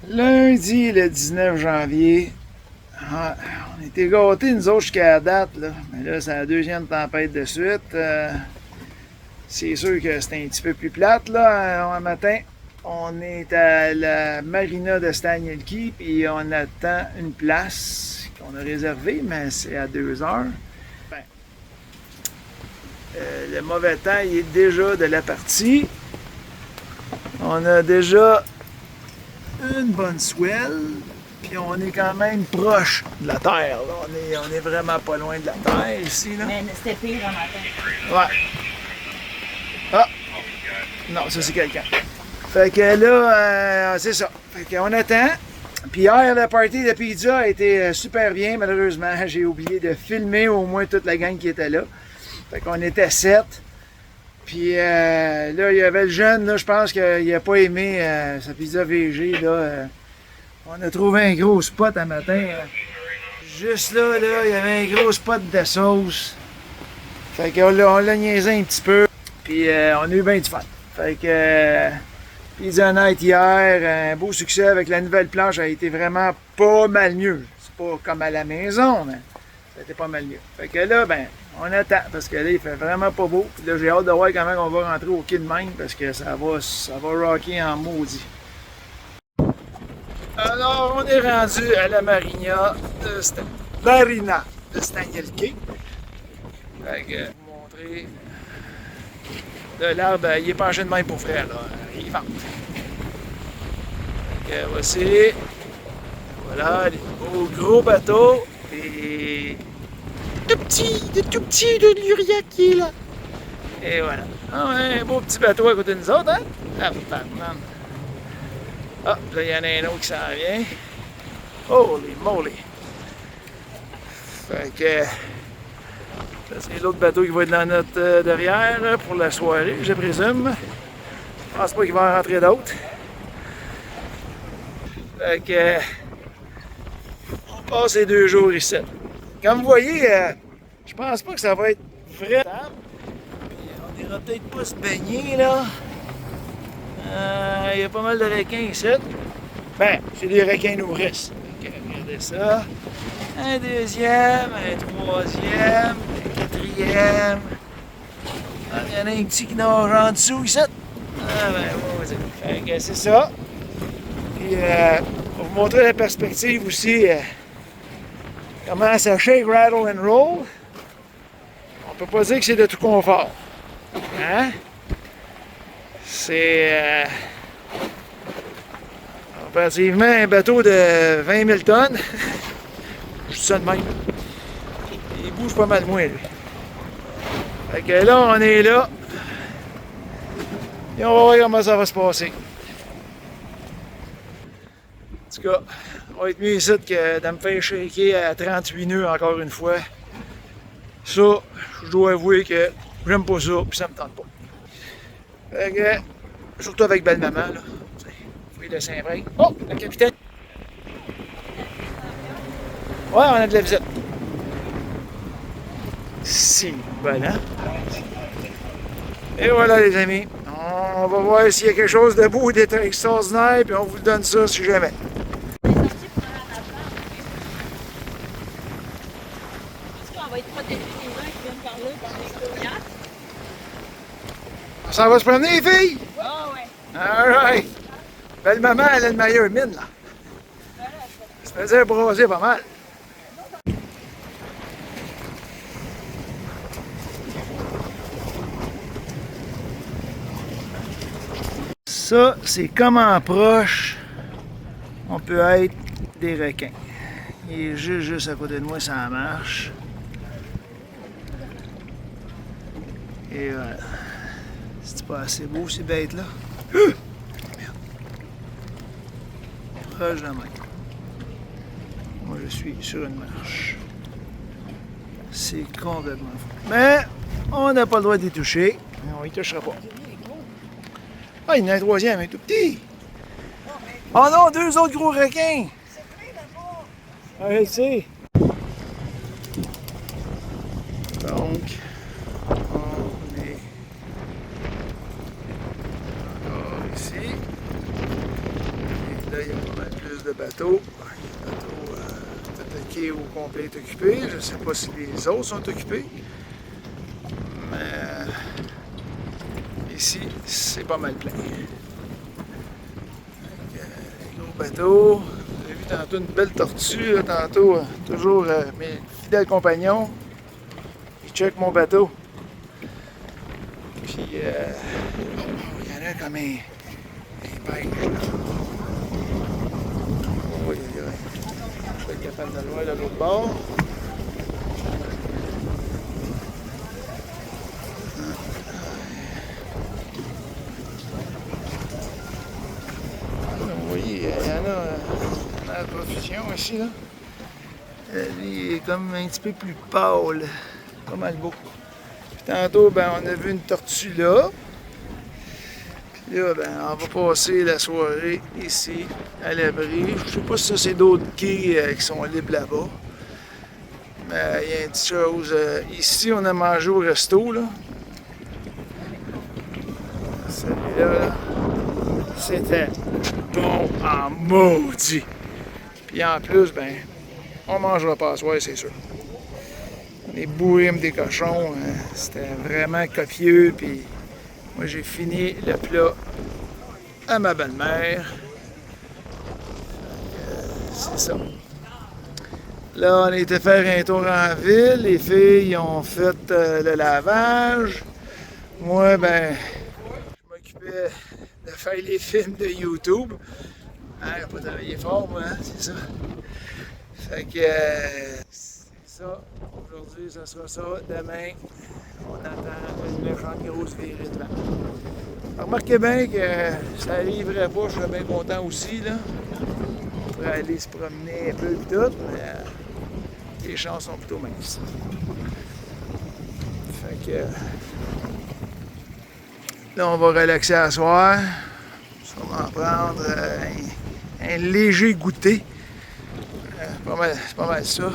Lundi, le 19 janvier, on était gâtés, nous autres, jusqu'à la date. Là. Mais là, c'est la deuxième tempête de suite. C'est sûr que c'était un petit peu plus plate. Là. Un matin, on est à la marina de Stanielki, puis on attend une place qu'on a réservée, mais c'est à 2 heures. Ben, le mauvais temps, il est déjà de la partie. On a déjà une bonne swell, puis on est quand même proche de la terre. Là. On est vraiment pas loin de la terre ici. Là. Mais c'était pire un matin. Ouais. Ah! Non, ça c'est quelqu'un. Fait que là, c'est ça. Fait qu'on attend. Puis hier, le party de pizza a été super bien. Malheureusement, j'ai oublié de filmer au moins toute la gang qui était là. Fait qu'on était 7. Puis là, il y avait le jeune, là, je pense qu'il n'a pas aimé sa pizza VG. Là, on a trouvé un gros spot un matin. Juste là, il y avait un gros spot de sauce. Fait qu'on l'a niaisé un petit peu. Puis on a eu bien du fun. Fait que Pizza Night hier, un beau succès avec la nouvelle planche, a été vraiment pas mal mieux. C'est pas comme à la maison, mais c'était pas mal mieux. Fait que là, ben, on attend, parce que là, il fait vraiment pas beau. Puis là, j'ai hâte de voir comment on va rentrer au quai de Maine, parce que ça va rocker en maudit. Alors, on est rendu à la marina de Stanielki. Fait que, vous montrer. Là, l'arbre, il est penché de même pour frère, là. Il vente. Fait que, voici. Voilà, les beaux gros bateaux. Et tout petit de l'Uriac qui est là. Et voilà. Ah ouais, un beau petit bateau à côté de nous autres, hein? Ah, man. Ah, là, il y en a un autre qui s'en vient. Holy moly! Fait que... ça, c'est l'autre bateau qui va être dans notre derrière pour la soirée, je présume. Je pense pas qu'il va en rentrer d'autres. Fait que... on passe les 2 jours ici. Comme vous voyez, je pense pas que ça va être vrai. On ira peut-être pas se baigner, là. Il y a pas mal de requins ici. Ben, c'est des requins nourrices. Regardez ça. Un deuxième, un troisième, un quatrième. Il y en a un petit qui nage en dessous ici. Ah ben, vas-y. Fait que c'est ça. Puis, pour vous montrer la perspective aussi, comment ça shake, rattle and roll. On peut pas dire que c'est de tout confort. Hein? C'est comparativement un bateau de 20 000 tonnes. Je dis ça de même. Il bouge pas mal moins, lui. Fait que là, on est là. Et on va voir comment ça va se passer. En tout cas, on va être mieux ici que de me faire shaker à 38 nœuds encore une fois. Ça, je dois avouer que j'aime pas ça, puis ça me tente pas. Fait que, surtout avec belle-maman, là. Fouille de Saint-Vrain. Oh, le capitaine! Ouais, on a de la visite. Si, voilà. Et voilà, les amis. On va voir s'il y a quelque chose de beau, d'extraordinaire, puis on vous donne ça si jamais. On va être protégés des gens qui viennent par là dans les yachts. Ça va se promener, les filles? Ah ouais. Alright. Belle maman, elle a une meilleure mine, là. Ça faisait brasser pas mal. Ça, c'est comment proche on peut être des requins. Il est juste à côté de moi, ça marche. Et voilà. C'est pas assez beau, ces bêtes-là. Merde. Proche de la main. Moi, je suis sur une marche. C'est complètement fou. Mais on n'a pas le droit d'y toucher. On y touchera pas. Ah, il y en a un troisième, un tout petit. Oh non, 2 autres gros requins. Ah, je sais. Donc, on est encore ici. Et là, il y a pas mal plus de bateaux. Les bateaux, tout le quai au complet est occupé. Je ne sais pas si les autres sont occupés. Mais ici, c'est pas mal plein. Les gros bateaux. J'ai vu tantôt une belle tortue, là, tantôt, toujours mes fidèles compagnons. Ils checkent mon bateau. Puis, il y en a comme un pêche. Oui, je vais être capable de le voir de l'autre bord. Vous voyez, il y en a à profusion ici, là. Lui, il est comme un petit peu plus pâle. Pas mal beau. Puis tantôt, ben, on a vu une tortue là. Puis là, ben, on va passer la soirée ici, à l'abri. Je sais pas si ça, c'est d'autres quais qui sont libres là-bas. Mais il y a une petite chose. Ici, on a mangé au resto, là. Celui-là, là, c'était bon en maudit. Puis en plus, ben, on mangera pas à soir, c'est sûr. Les bourrimes des cochons, c'était vraiment copieux. Puis moi, j'ai fini le plat à ma belle-mère. C'est ça. Là, on a été faire un tour en ville. Les filles ont fait le lavage. Moi, ben, je m'occupais de faire les films de YouTube. Hein, j'ai pas travaillé fort, moi, hein, c'est ça. Fait que c'est ça. Aujourd'hui, ça sera ça. Demain, on attend une méchante grosse virée de vent. Remarquez bien que ça arriverait pas, je serais bien content aussi, là. Pour aller se promener un peu et tout, mais les chances sont plutôt minces. Fait que là, on va relaxer à soir. On va en prendre un léger goûter. C'est pas mal ça.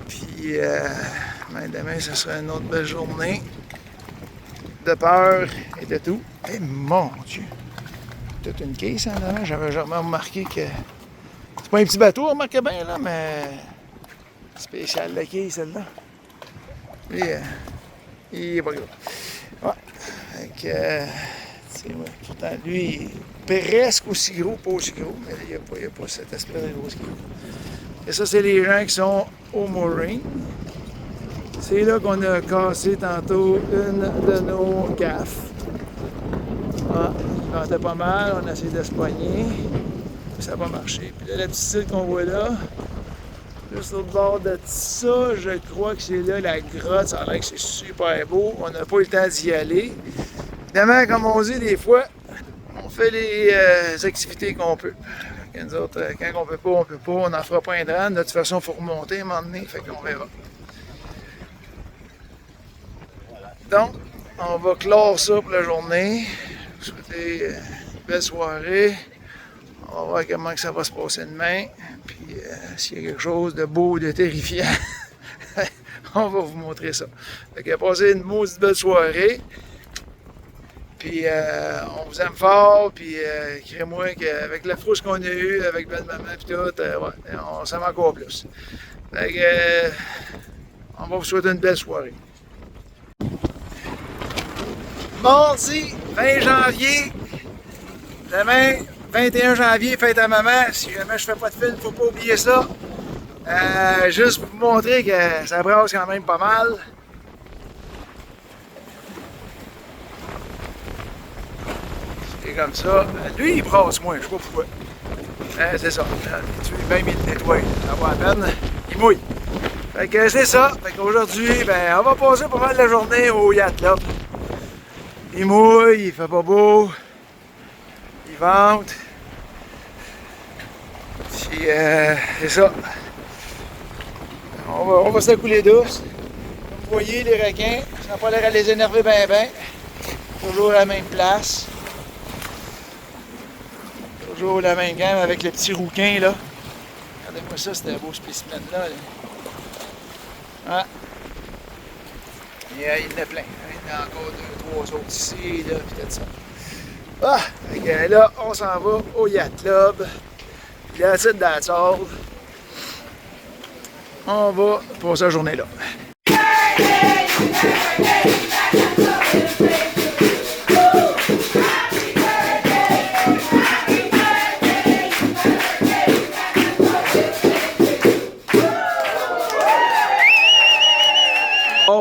Puis demain, ce sera une autre belle journée de peur et de tout. Eh mon Dieu! Toute une caisse en avant. J'avais jamais remarqué que. C'est pas un petit bateau, remarquez bien, là, mais. Spécial la quai, celle-là. Il est pas gros. Ouais. Fait que. Ouais. Pourtant, lui, il est presque aussi gros, pas aussi gros, mais il n'y a pas cet aspect de gros qui est gros. Et ça, c'est les gens qui sont au mooring. C'est là qu'on a cassé tantôt une de nos gaffes. Ah, il ventait pas mal, on a essayé de se poigner, ça n'a pas marché. Puis là, la petite île qu'on voit là, juste au bord de ça, je crois que c'est là la grotte, ça a l'air que c'est super beau. On n'a pas eu le temps d'y aller. Évidemment, comme on dit des fois, on fait les activités qu'on peut. Nous autres, quand on peut pas, on peut pas. On n'en fera pas un drame. De toute façon, il faut remonter à un moment donné, fait qu'on verra. Donc, on va clore ça pour la journée. Je vous souhaiter une belle soirée. On va voir comment que ça va se passer demain. Puis, s'il y a quelque chose de beau, de terrifiant, on va vous montrer ça. Fait que passez une maudite belle soirée. Puis on vous aime fort, puis créez-moi qu'avec la frousse qu'on a eue, avec belle-maman et tout, ouais, on s'aime encore plus. Fait que, on va vous souhaiter une belle soirée. Mardi 20 janvier, demain 21 janvier, fête à maman. Si jamais je fais pas de film, faut pas oublier ça. Juste pour vous montrer que ça brasse quand même pas mal. C'est comme ça. Lui, il brasse moins, je sais pas pourquoi. C'est ça. Tu es bien mis de nettoyer. Ça va à peine. Il mouille. Fait que c'est ça. Fait qu'aujourd'hui, ben, on va passer pas mal la journée au yacht là. Il mouille, il fait pas beau. Il vente. Puis c'est ça. On va se la couler douce. Comme vous voyez, les requins, ça n'a pas l'air à les énerver ben ben. Toujours à la même place. Toujours la même gamme avec le petit rouquin là. Regardez-moi ça, c'est un beau spécimen là. Ah. Et il y en a plein. Il y en a encore 2, 3 autres ici, là, puis tout ça. Ah! Fait que là, on s'en va au Yacht Club. Puis là, c'est that's all. On va passer la journée là.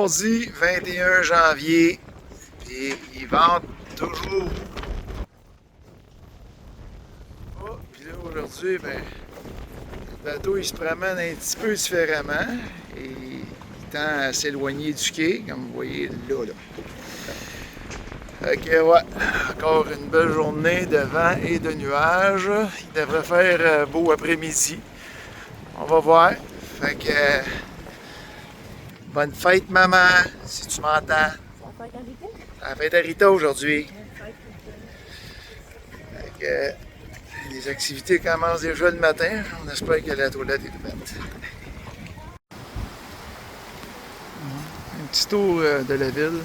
Mardi 21 janvier, puis ils vendent toujours. Oh, puis là aujourd'hui, ben, le bateau il se promène un petit peu différemment et il tend à s'éloigner du quai, comme vous voyez là. Fait que ouais, encore une belle journée de vent et de nuages. Il devrait faire beau après-midi. On va voir. Fait que bonne fête maman, si tu m'entends. C'est la fête à Rita aujourd'hui. Fait que les activités commencent déjà le matin. On espère que la toilette est ouverte. Un petit tour de la ville.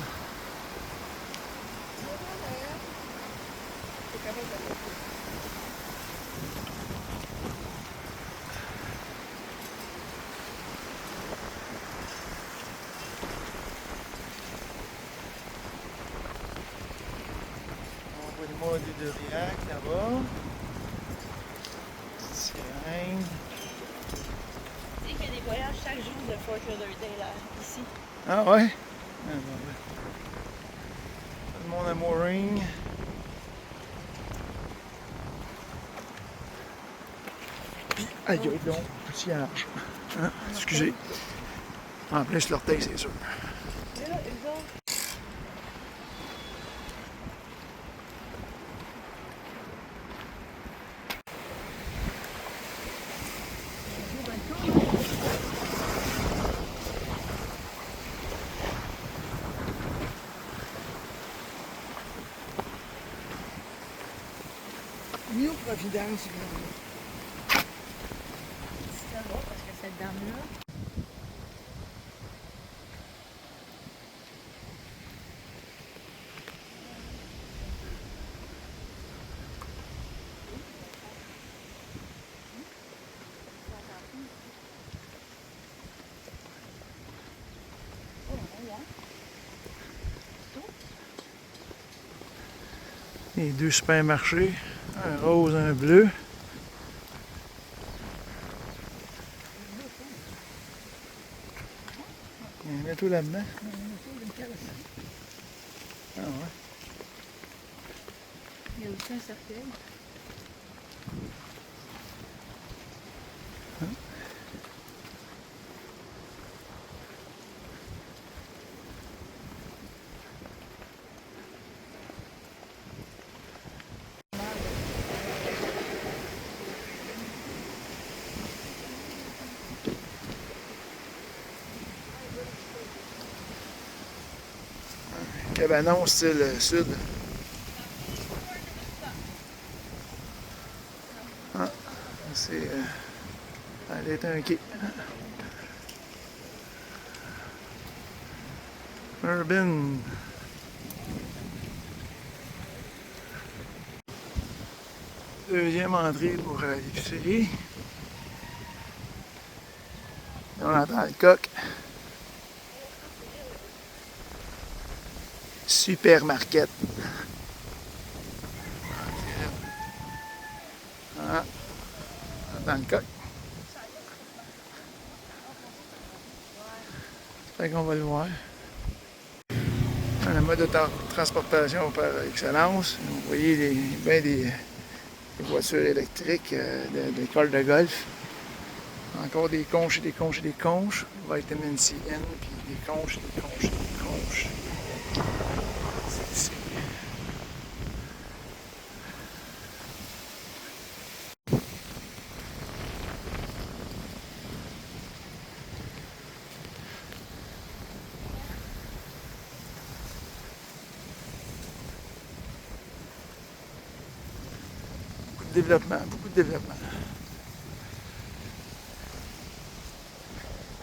On voit le mode de Riac là-bas. Sirène. Tu sais qu'il y a des voyages chaque jour de Fort Lauderdale là, ici. Ah ouais? Ah, bon, ouais. Tout le monde à mooring. Puis, aïe, aïe, donc, poussiage. Hein? Excusez. En plein sur l'orteil, c'est sûr. Là, eux autres. New Providence. C'est là parce que cette dame-là. Les deux supermarchés, un rose, un bleu. Il y a un bateau là-dedans. Ah ouais. Il y a aussi un cercueil. Cabanon style sud. Ah, c'est. Elle est un quai. Urban. Deuxième entrée pour l'épicerie. On entend le coq. Supermarket. Ah, on entend le coq. Fait qu'on va le voir. Un mode de transportation par excellence. Vous voyez des voitures électriques d'école de golf. Encore des conches et des conches et des conches. Vitamin C, N, puis des conches et des conches et des conches. C'est ici. Beaucoup de développement, beaucoup de développement.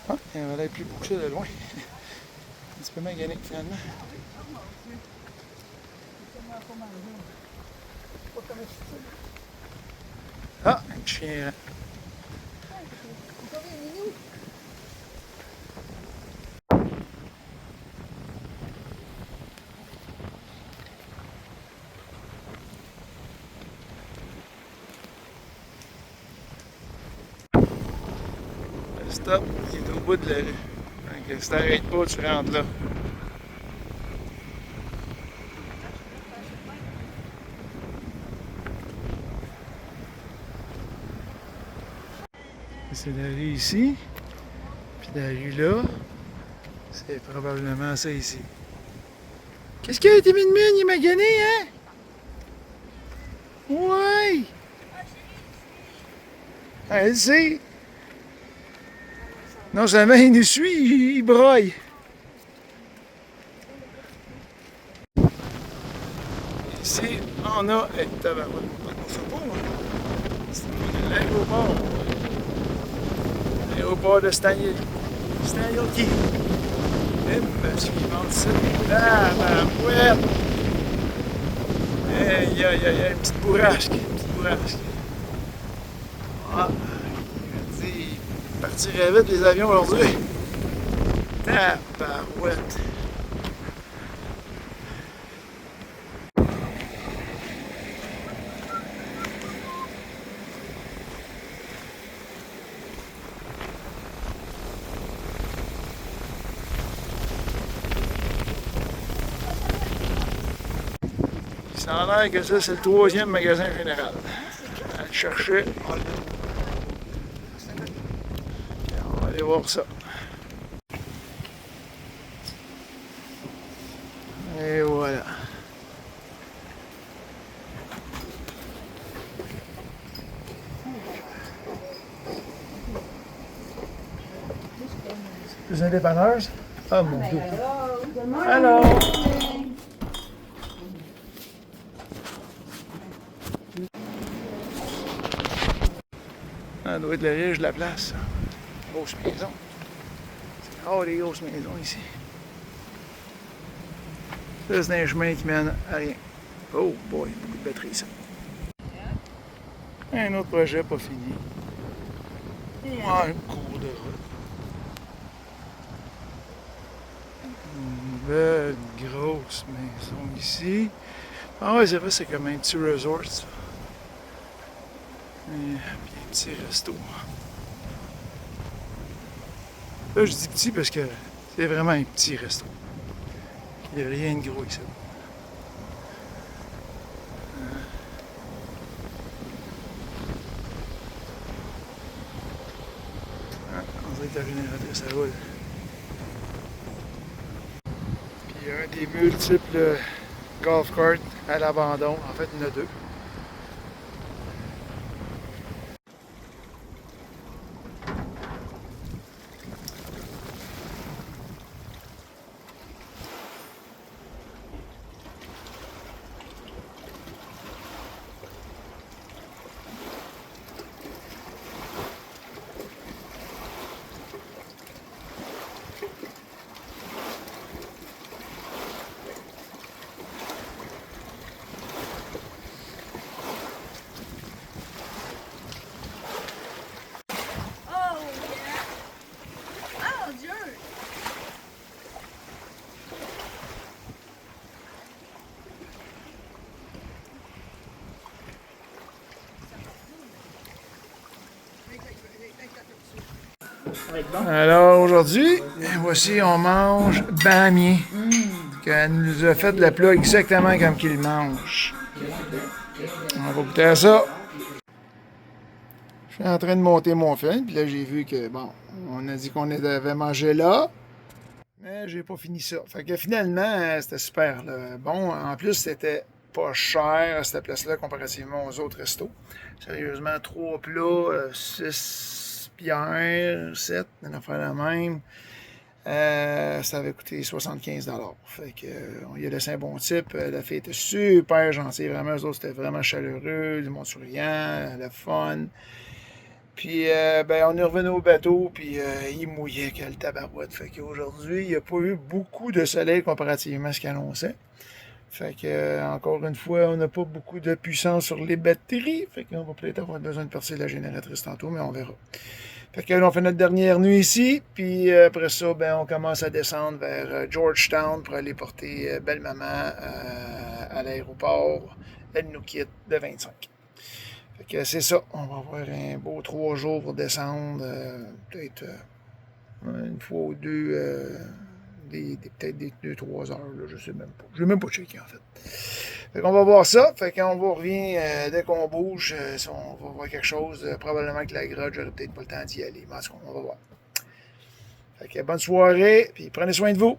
Ah, il y a un vallée plus beau que ça de loin. Un petit peu mécanique finalement. Ah, un chien. Le stop, il est au bout de la rue. Donc, si t'arrêtes pas, tu rentres là. C'est la rue ici, puis la rue là, c'est probablement ça ici. Qu'est-ce qu'il a été mis de mine? Il est magané, hein? Ouais! Ah, elle sait! Non seulement il nous suit, il broille. Ici, on a... Hey, tabarouette, on sait pas, hein? C'est l'aéroport. L'aéroport de Staniel. Stanielki. Et suivante, c'est tabarouette. Aïe, aïe, aïe, une petite bourrasque. Une petite bourrasque. Ah, il partirait vite les avions aujourd'hui. Tabarouette. Ça a l'air que ça, c'est le 3e magasin général. À le chercher. On va aller voir ça. Et voilà. Plus un dépanneur? Ah mon Dieu. Allô? Ça doit être le riche de la place. Grosse maison. C'est rare les grosses maisons ici. Ça, c'est un chemin qui mène à rien. Oh boy, beaucoup de batterie ça. Un autre projet pas fini. Un cours de route. Une belle grosse maison ici. Ah ouais, c'est vrai, c'est comme un petit resort ça. Et puis un petit resto. Là, je dis petit parce que c'est vraiment un petit resto. Il n'y a rien de gros ici. On dirait que la génératrice, ça roule. Puis il y a un des multiples golf carts à l'abandon. En fait, il y en a deux. Alors aujourd'hui, voici on mange bamier. Elle nous a fait le plat exactement comme qu'il mange. On va goûter à ça. Je suis en train de monter mon film, puis là j'ai vu que bon, on a dit qu'on avait mangé là, mais j'ai pas fini ça. Fait que finalement, c'était super là. Bon. En plus, c'était pas cher à cette place-là comparativement aux autres restos. Sérieusement, 3 plats, 6 bières, 7, on a fait la même. Ça avait coûté 75 $. Fait que, on y a laissé un bon type. La fille était super gentille, vraiment. Eux autres, c'était vraiment chaleureux, du monde souriant, le fun. Puis, ben, on est revenu au bateau, puis il mouillait que le tabarouette. Fait qu'aujourd'hui, il n'y a pas eu beaucoup de soleil comparativement à ce qu'il annonçait. Fait que, encore une fois, on n'a pas beaucoup de puissance sur les batteries. Fait qu'on va peut-être avoir besoin de partir la génératrice tantôt, mais on verra. Fait que là, on fait notre dernière nuit ici, puis après ça, ben, on commence à descendre vers Georgetown pour aller porter belle-maman à l'aéroport. Elle nous quitte le 25. Fait que c'est ça. On va avoir un beau 3 jours pour descendre. Peut-être une fois ou deux. Peut-être des 2-3 heures. Là, je sais même pas. Je n'ai même pas checké en fait. Fait qu'on va voir ça. Fait qu'on va revient dès qu'on bouge. Si on va voir quelque chose. Probablement que la grotte, j'aurai peut-être pas le temps d'y aller. Mais en tout cas, on va voir. Fait que bonne soirée. Puis prenez soin de vous.